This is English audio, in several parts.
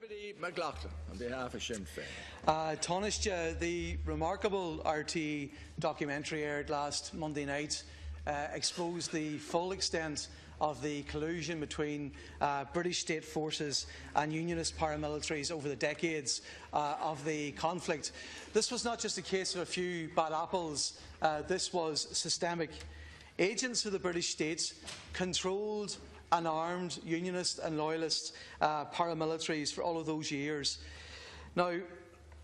Deputy Mac Lochlainn, on behalf of Sinn Féin. Tánaiste, the remarkable RT documentary aired last Monday night exposed the full extent of the collusion between British state forces and unionist paramilitaries over the decades of the conflict. This was not just a case of a few bad apples, this was systemic. Agents of the British state controlled and armed unionist and loyalist paramilitaries for all of those years. Now,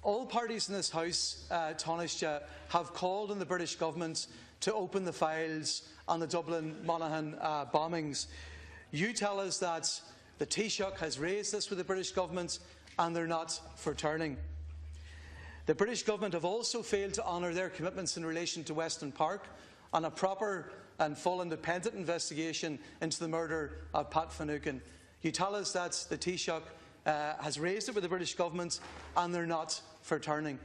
all parties in this House, Tánaiste, have called on the British government to open the files on the Dublin Monaghan bombings. You tell us that the Taoiseach has raised this with the British government and they're not for turning. The British government have also failed to honour their commitments in relation to Weston Park on a proper and full independent investigation into the murder of Pat Finucane. You tell us that the Taoiseach has raised it with the British government and they're not for turning.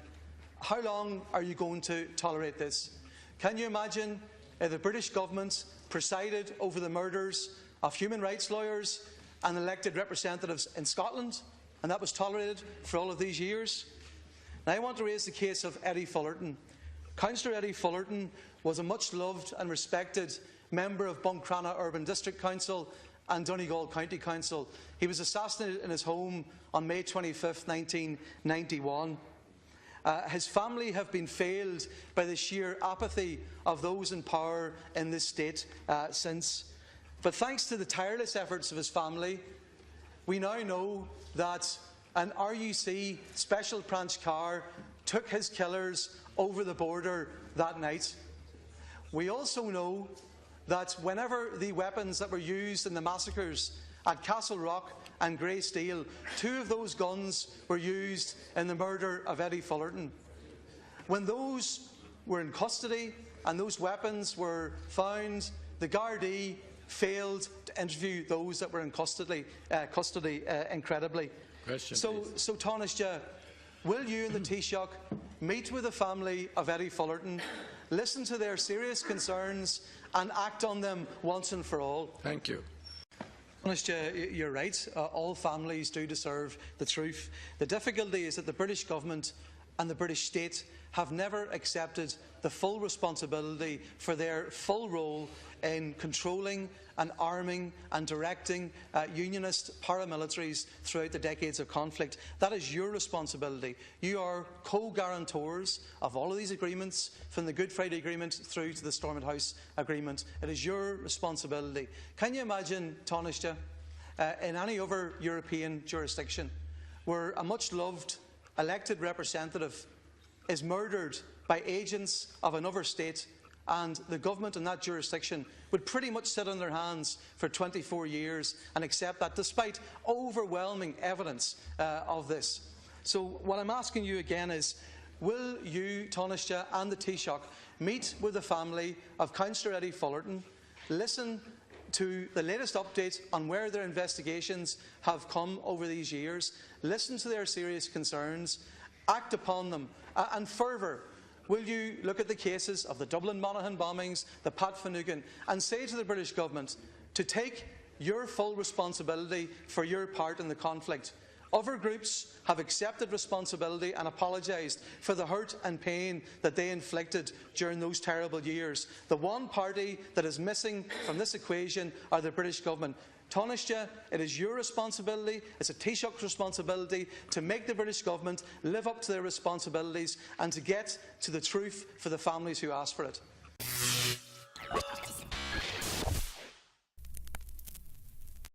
How long are you going to tolerate this? Can you imagine if the British government presided over the murders of human rights lawyers and elected representatives in Scotland, and that was tolerated for all of these years? Now, I want to raise the case of Eddie Fullerton. Councillor Eddie Fullerton was a much-loved and respected member of Buncrana Urban District Council and Donegal County Council. He was assassinated in his home on May 25, 1991. His family have been failed by the sheer apathy of those in power in this state since. But thanks to the tireless efforts of his family, we now know that an RUC special branch car took his killers over the border that night. We also know that whenever the weapons that were used in the massacres at Castle Rock and Grey Steel, 2 of those guns were used in the murder of Eddie Fullerton. When those were in custody and those weapons were found, the Gardaí failed to interview those that were in custody incredibly. So Tánaiste, will you and the Taoiseach meet with the family of Eddie Fullerton, listen to their serious concerns and act on them once and for all? Thank you. Tánaiste, you're right. All families do deserve the truth. The difficulty is that the British government and the British state have never accepted the full responsibility for their full role in controlling and arming and directing unionist paramilitaries throughout the decades of conflict. That is your responsibility. You are co-guarantors of all of these agreements, from the Good Friday Agreement through to the Stormont House Agreement. It is your responsibility. Can you imagine, Tánaiste, in any other European jurisdiction where a much-loved elected representative is murdered by agents of another state, and the government in that jurisdiction would pretty much sit on their hands for 24 years and accept that, despite overwhelming evidence of this? So what I'm asking you again is, will you, Tánaiste, and the Taoiseach meet with the family of Councillor Eddie Fullerton, listen to the latest updates on where their investigations have come over these years, listen to their serious concerns, act upon them, and further, will you look at the cases of the Dublin Monaghan bombings, the Pat Finucane, and say to the British government to take your full responsibility for your part in the conflict? Other groups have accepted responsibility and apologised for the hurt and pain that they inflicted during those terrible years. The one party that is missing from this equation are the British government. Tánaiste, it is your responsibility, it's a Taoiseach's responsibility to make the British government live up to their responsibilities and to get to the truth for the families who asked for it.